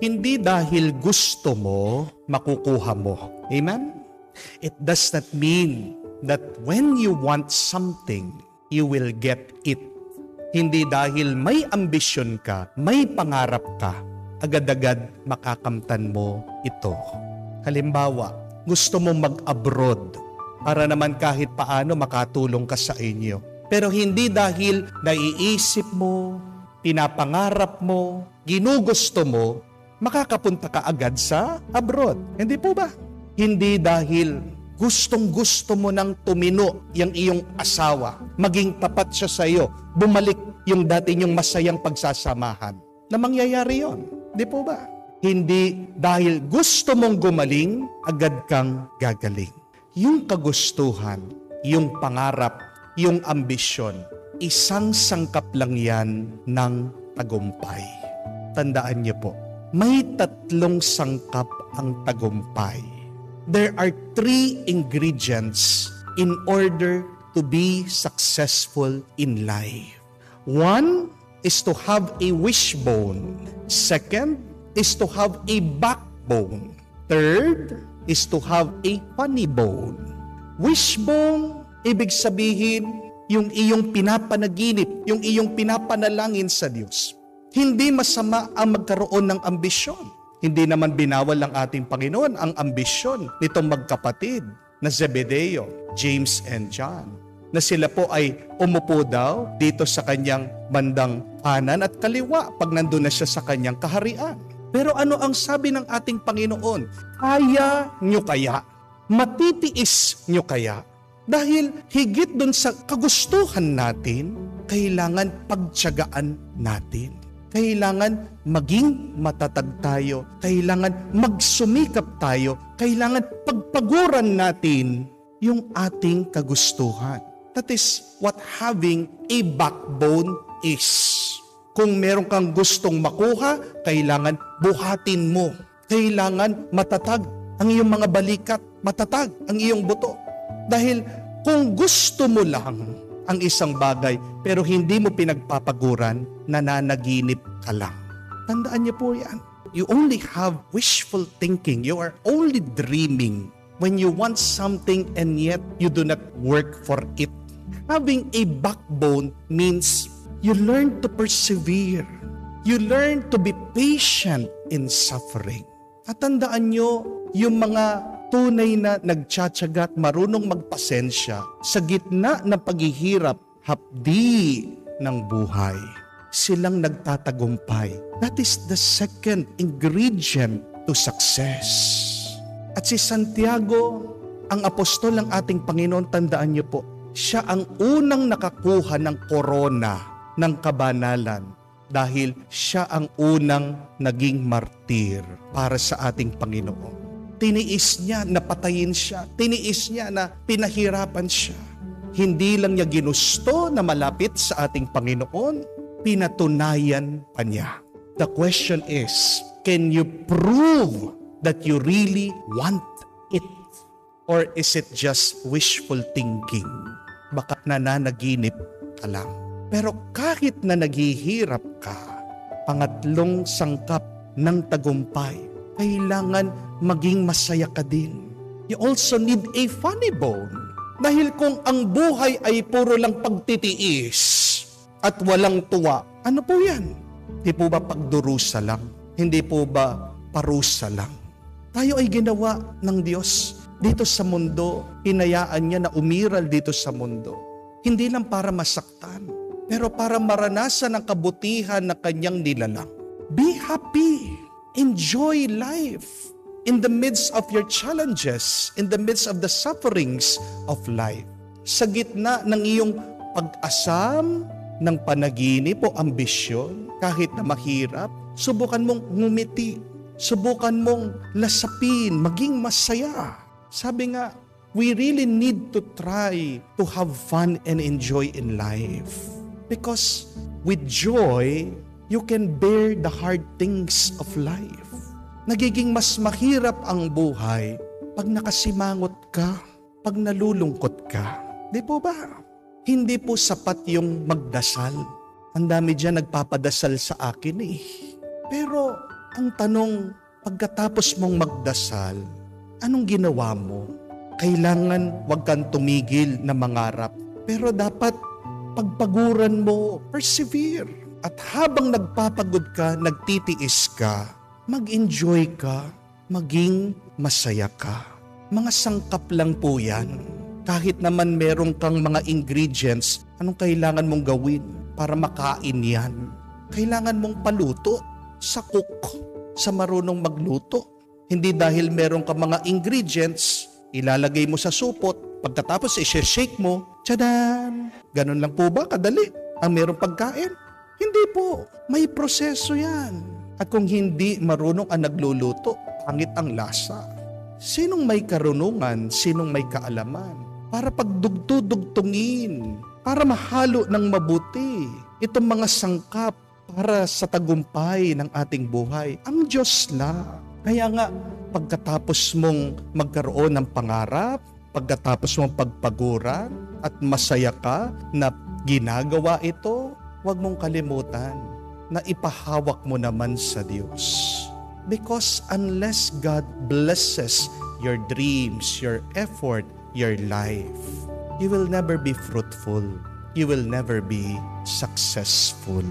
Hindi dahil gusto mo, makukuha mo. Amen? It does not mean that when you want something, you will get it. Hindi dahil may ambisyon ka, may pangarap ka, agad-agad makakamtan mo ito. Halimbawa, gusto mong mag-abroad para naman kahit paano makatulong ka sa inyo. Pero hindi dahil naiisip mo, pinapangarap mo, ginugusto mo, makakapunta ka agad sa abroad. Hindi po ba? Hindi dahil gustong-gusto mo nang tumino yung iyong asawa, maging tapat siya sa iyo, bumalik yung dati niyong masayang pagsasamahan, na mangyayari yon. Di po ba? Hindi dahil gusto mong gumaling, agad kang gagaling. Yung kagustuhan, yung pangarap, yung ambisyon, isang sangkap lang yan ng tagumpay. Tandaan niyo po, may 3 sangkap ang tagumpay. There are 3 ingredients in order to be successful in life. 1 is to have a wishbone. 2 is to have a backbone. 3 is to have a funny bone. Wishbone, ibig sabihin, yung iyong pinapanaginip, yung iyong pinapanalangin sa Diyos. Hindi masama ang magkaroon ng ambisyon. Hindi naman binawal ng ating Panginoon ang ambisyon nitong magkapatid na Zebedeo, James and John, na sila po ay umupo daw dito sa kanyang bandang kanan at kaliwa pag nandun na siya sa kanyang kaharian. Pero ano ang sabi ng ating Panginoon? Kaya nyo kaya? Matitiis nyo kaya? Dahil higit dun sa kagustuhan natin, kailangan pagtiyagaan natin. Kailangan maging matatag tayo. Kailangan magsumikap tayo. Kailangan pagpaguran natin yung ating kagustuhan. That is what having a backbone is. Kung meron kang gustong makuha, kailangan buhatin mo. Kailangan matatag ang iyong mga balikat. Matatag ang iyong buto. Dahil kung gusto mo lang ang isang bagay, pero hindi mo pinagpapaguran, nananaginip ka lang. Tandaan niyo po yan. You only have wishful thinking. You are only dreaming when you want something and yet you do not work for it. Having a backbone means you learn to persevere. You learn to be patient in suffering. At tandaan niyo, yung mga tunay na nagtsatsaga at marunong magpasensya sa gitna ng paghihirap, hapdi ng buhay, silang nagtatagumpay. That is the second ingredient to success. At si Santiago, ang apostol ng ating Panginoon, tandaan niyo po, siya ang unang nakakuha ng korona ng kabanalan dahil siya ang unang naging martir para sa ating Panginoon. Tiniis niya na patayin siya. Tiniis niya na pinahirapan siya. Hindi lang niya ginusto na malapit sa ating Panginoon, pinatunayan pa niya. The question is, can you prove that you really want it? Or is it just wishful thinking? Baka nananaginip ka lang. Pero kahit na naghihirap ka, pangatlong sangkap ng tagumpay, kailangan maging masaya ka din. You also need a funny bone. Dahil kung ang buhay ay puro lang pagtitiis at walang tuwa, ano po yan? Hindi po ba pagdurusa lang? Hindi po ba parusa lang? Tayo ay ginawa ng Diyos dito sa mundo. Hinayaan niya na umiral dito sa mundo. Hindi lang para masaktan, pero para maranasan ang kabutihan na kanyang nilalang. Be happy. Enjoy life in the midst of your challenges, in the midst of the sufferings of life. Sa gitna ng iyong pag-asam, ng panaginip o ambisyon, kahit na mahirap, subukan mong ngumiti, subukan mong lasapin, maging masaya. Sabi nga, we really need to try to have fun and enjoy in life. Because with joy, you can bear the hard things of life. Nagiging mas mahirap ang buhay pag nakasimangot ka, pag nalulungkot ka. Di po ba? Hindi po sapat yung magdasal. Ang dami dyan nagpapadasal sa akin eh. Pero Ang tanong, pagkatapos mong magdasal, anong ginawa mo? Kailangan wag kang tumigil na mangarap. Pero dapat pagpaguran mo, persevere. At habang nagpapagod ka, nagtitiis ka, mag-enjoy ka, maging masaya ka. Mga sangkap lang po yan. Kahit naman meron kang mga ingredients, anong kailangan mong gawin para makain yan? Kailangan mong paluto sa cook, sa marunong magluto. Hindi dahil meron ka mga ingredients, ilalagay mo sa supot, pagkatapos i-shake mo, tsadan! Ganun lang po ba kadali ang merong pagkain? Hindi po, may proseso yan. At kung hindi marunong ang nagluluto, pangit ang lasa. Sinong may karunungan, sinong may kaalaman? Para pagdugtudugtungin, para mahalo ng mabuti itong mga sangkap para sa tagumpay ng ating buhay. Ang Diyos na. Kaya nga, pagkatapos mong magkaroon ng pangarap, pagkatapos mong pagpaguran at masaya ka na ginagawa ito, huwag mong kalimutan na ipahawak mo naman sa Diyos. Because unless God blesses your dreams, your effort, your life, you will never be fruitful. You will never be successful.